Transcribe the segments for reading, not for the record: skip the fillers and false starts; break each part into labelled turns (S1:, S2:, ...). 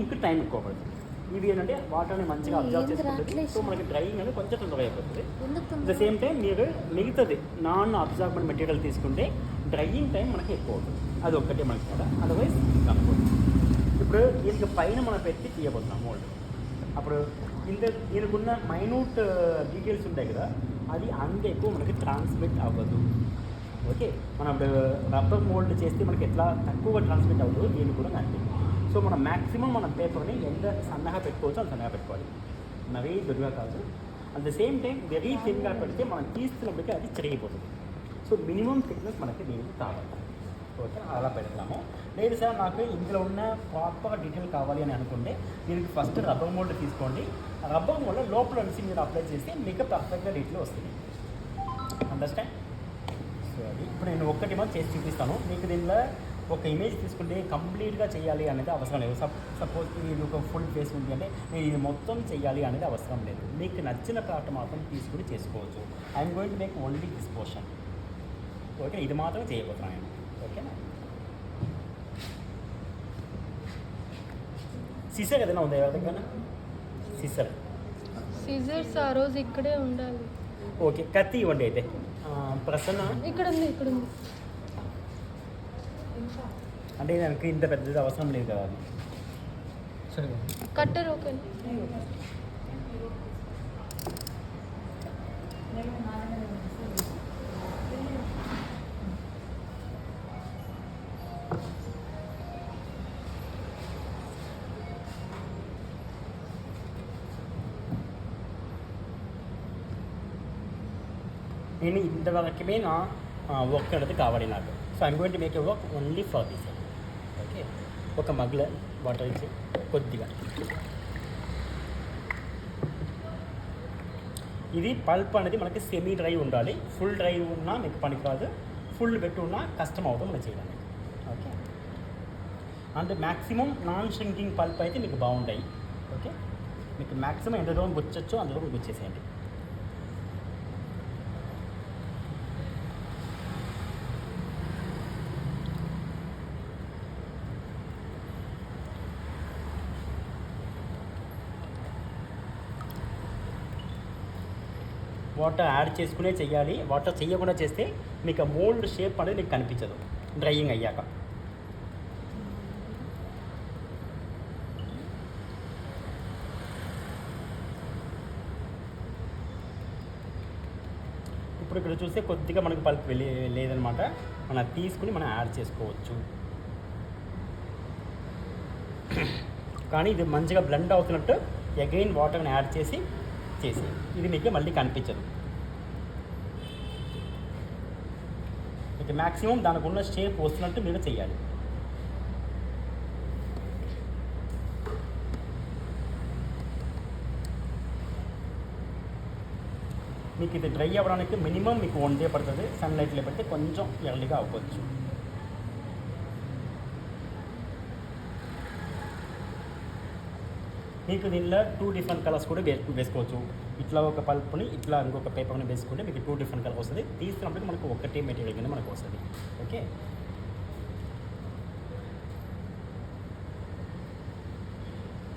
S1: ఇంక టైం ఎక్కువ పడుతుంది. ఇవి ఏంటంటే వాటర్ని మంచిగా అబ్జర్వ్ చేసుకుంటుంది. సో మనకి డ్రైయింగ్ అనేది కొంచెం తొందరగా అయిపోతుంది. ద సేమ్ టైం మీరు మిగతాది నాన్ అబ్జార్బెంట్ మెటీరియల్ తీసుకుంటే డ్రైయింగ్ టైం మనకి ఎక్కువ అవుతుంది. అది ఒక్కటే మనకి కదా, అదర్వైజ్ తక్కువ. ఇప్పుడు దీనికి పైన మనం పెట్టి తీయబోతున్నాం మోల్డ్. అప్పుడు దీనికున్న మైన్యూట్ డీటెయిల్స్ ఉంటాయి కదా, అది అంత ఎక్కువ మనకి ట్రాన్స్మిట్ అవ్వదు. ఓకే, మనం ఇప్పుడు రబ్బర్ మోల్డ్ చేస్తే మనకి ఎట్లా తక్కువగా ట్రాన్స్మిట్ అవ్వదు, దీనికి కూడా అంతే. సో మనం మ్యాక్సిమం మన పేపర్ని ఎంత సన్నగా పెట్టుకోవచ్చు అంత సన్నగా పెట్టుకోవాలి, మరీ దొడ్డుగా కాదు. At the same time very థిన్గా పెడితే మనం తీస్తున్నప్పటికీ అది చెరిగిపోతుంది. సో మినిమం థిక్నెస్ మనకి దీనికి కావాలి. ఓకే, అలా పెడతాము. లేదు సార్ నాకు ఇందులో ఉన్న ప్రాపర్ డీటెయిల్ కావాలి అని అనుకుంటే దీనికి ఫస్ట్ రబ్బర్ మోల్డ్ తీసుకోండి. రబ్బర్ మోల్డ్ లోపల నుంచి మీరు అప్లై చేస్తే మీకు పర్ఫెక్ట్గా డీటెయిల్ వస్తుంది. అండర్స్టాండ్? సో అది ఇప్పుడు నేను ఒక్కటి మనం చేసి చూపిస్తాను మీకు. దీనిలో ఒక ఇమేజ్ తీసుకుంటే కంప్లీట్గా చేయాలి అనేది అవసరం లేదు. సపోజ్ ఇది ఒక ఫుల్ ఫేస్ ఉంది అంటే నేను ఇది మొత్తం చేయాలి అనేది అవసరం లేదు. మీకు నచ్చిన పార్ట్ మాత్రం తీసుకుని చేసుకోవచ్చు. I'm going to make only this portion. Okay, ఇది మాత్రం చేయబోతున్నాను. ఓకేనా? సిజర్ ఏదైనా ఉందా ఎవరి దగ్గర?
S2: సిజర్స్ ఆ రోజు ఇక్కడే ఉండాలి.
S1: ఓకే, కత్తి ఇవ్వండి అయితే. ప్రసన్న
S2: ఇక్కడ ఉంది, ఇక్కడ ఉంది.
S1: అంటే దానికి ఇంత పెద్దది అవసరం లేదు కదా. సరే,
S2: కట్టర్ ఓకే.
S1: నేను ఇంతవరకే నా వర్క్ అనేది కావాలి నాకు. So I'm going to make a work only for this. Okay, ఒక మగ్లో వాటర్ ఇచ్చి కొద్దిగా. ఇది పల్ప్ అనేది మనకి సెమీ డ్రై ఉండాలి. ఫుల్ డ్రై ఉన్నా మీకు పనికి రాదు, ఫుల్ పెట్టి ఉన్నా కష్టం అవుతుంది మనం చేయడానికి. ఓకే, అంటే మ్యాక్సిమం నాన్ షింకింగ్ పల్ప్ అయితే మీకు బాగుంటాయి. ఓకే, మీకు మ్యాక్సిమం ఎంత దూరం గుచ్చొచ్చో అంత దూరం గుచ్చేసేయండి. వాటర్ యాడ్ చేసుకునే చెయ్యాలి. వాటర్ చేయకుండా చేస్తే మీకు ఆ మోల్డ్ షేప్ అనేది మీకు కనిపించదు డ్రైయింగ్ అయ్యాక. ఇప్పుడు ఇక్కడ చూస్తే కొద్దిగా మనకు పల్ప్ లేదనమాట. మనం తీసుకుని మనం యాడ్ చేసుకోవచ్చు. కానీ ఇది మంచిగా బ్లెండ్ అవుతున్నట్టు అగైన్ వాటర్ని యాడ్ చేసి ఇది మీకు మళ్ళీ కనిపించదు. మీకు మ్యాక్సిమం దానికి ఉన్న షేప్ వస్తున్నట్టు మీరు చేయాలి. మీకు ఇది డ్రై అవ్వడానికి మినిమం మీకు 1 డే పడుతుంది. సన్లైట్లో పెడితే కొంచెం ఎర్లీగా అవ్వచ్చు. మీకు దీనిలో 2 డిఫరెంట్ కలర్స్ కూడా వేసుకోవచ్చు. ఇట్లా ఒక పల్ప్ని, ఇట్లా ఇంకొక పేపర్ని వేసుకుంటే మీకు 2 డిఫరెంట్ కలర్ వస్తుంది. తీసుకున్నప్పుడు మనకు ఒకటే మెటీరియల్ కింద మనకు వస్తుంది. ఓకే,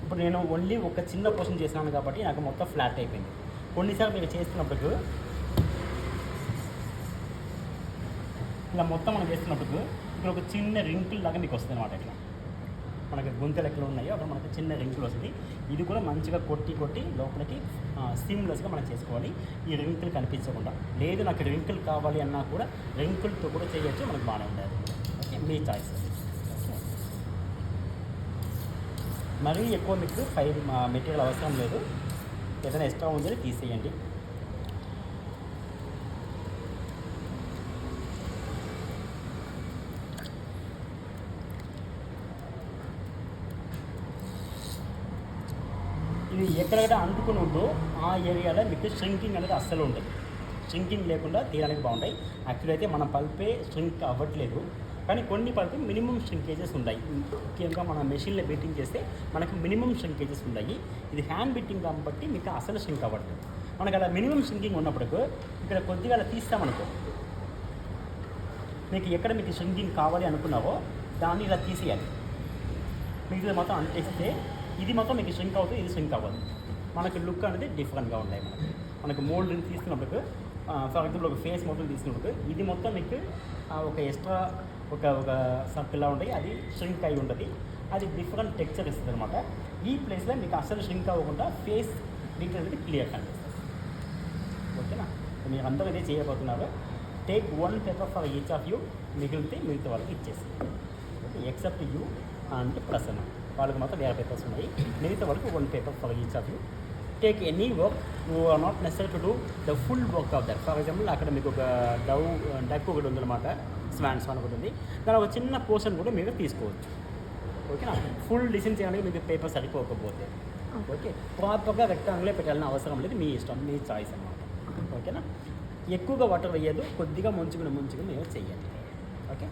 S1: ఇప్పుడు నేను ఓన్లీ ఒక చిన్న పోర్షన్ చేసినాను కాబట్టి నాకు మొత్తం ఫ్లాట్ అయిపోయింది. కొన్నిసార్లు మీరు చేస్తున్నప్పుడు ఇలా మొత్తం మనం చేస్తున్నప్పుడు ఇక్కడ ఒక చిన్న రింకిల్ లాగా మీకు వస్తుంది అనమాట. ఇట్లా మనకి గుంతలు ఎక్కడ ఉన్నాయో అక్కడ మనకి చిన్న రింకులు వస్తుంది. ఇది కూడా మంచిగా కొట్టి లోపలికి సీమ్లెస్గా మనం చేసుకోవాలి, ఈ రింకులు కనిపించకుండా. లేదు నాకు రింకులు కావాలి అన్నా కూడా రింకులతో కూడా చేయొచ్చు, మనకు బాగానే ఉండాలి. ఓకే, మీ చాయిస్. ఓకే, మరీ ఎక్కువ మీకు మెటీరియల్ అవసరం లేదు. ఏదైనా ఎక్స్ట్రా ఉందని తీసేయండి. ఇది ఎక్కడెక్కడ అంటుకుని ఉందో ఆ ఏరియాలో మీకు షింకింగ్ అనేది అస్సలు ఉండదు. షింకింగ్ లేకుండా తీయడానికి బాగుంటాయి. యాక్చువల్లీ అయితే మన పల్పే షింక్ అవ్వట్లేదు, కానీ కొన్ని పల్ప్ మినిమం షింకేజెస్ ఉన్నాయి. ముఖ్యంగా మన మెషిన్లో బీటింగ్ చేస్తే మనకు మినిమం షింకేజెస్ ఉన్నాయి. ఇది హ్యాండ్ బీటింగ్ కాబట్టి మీకు అసలు షింక్ అవ్వట్లేదు. మనకు అలా మినిమం షింకింగ్ ఉన్నప్పుడు ఇక్కడ కొద్దిగా అలా తీస్తామనుకో, మీకు ఎక్కడ మీకు షింకింగ్ కావాలి అనుకున్నావో దాన్ని ఇలా తీసేయాలి. మిగతాది మొత్తం అంటిస్తే ఇది మొత్తం మీకు ష్రింక్ అవుతుంది, ఇది ష్రింక్ అవ్వదు. మనకి లుక్ అనేది డిఫరెంట్గా ఉంటాయి. మనకి మోల్డ్ తీసుకున్నప్పుడు ఫర్ ఎగ్జాంపుల్ ఒక ఫేస్ మొత్తం తీసుకున్నప్పుడు ఇది మొత్తం మీకు ఒక ఎక్స్ట్రా ఒక సర్కిల్లా ఉంటాయి, అది ష్రింక్ అయి ఉంటుంది, అది డిఫరెంట్ టెక్స్చర్ ఇస్తుంది అనమాట. ఈ ప్లేస్లో మీకు అసలు ష్రింక్ అవ్వకుండా ఫేస్ డీటెయిల్ అనేది క్లియర్ కనిపిస్తుంది. ఓకేనా, మీరు అందరూ ఇదే చేయబోతున్నారు. Take 1 paper for each of you, మిగతా వాళ్ళకి ఇచ్చేసి. Okay, except you and Prasanna వాళ్ళకి మాత్రం వేరే పేపర్స్ ఉన్నాయి. మిగతా వాళ్ళకి 1 paper for each of you. Take any work, you are not necessary to do the full work of that. For example అక్కడ మీకు ఒక డక్ ఒకటి ఉందన్నమాట, స్వాన్ ఒకటి ఉంది, దాని ఒక చిన్న పోర్షన్ కూడా మీరు తీసుకోవచ్చు. ఓకేనా, ఫుల్ డిజైన్ చేయడానికి మీకు పేపర్ సరిపోకపోతే. ఓకే, ప్రాపర్గా రెక్టాంగులే పెట్టాలని అవసరం లేదు, మీ ఇష్టం, మీ చాయిస్ అన్నమాట. ఓకేనా, ఎక్కువగా వాటర్ వేయద్దు, కొద్దిగా ముంచుకుని మీరు చెయ్యండి. ఓకే.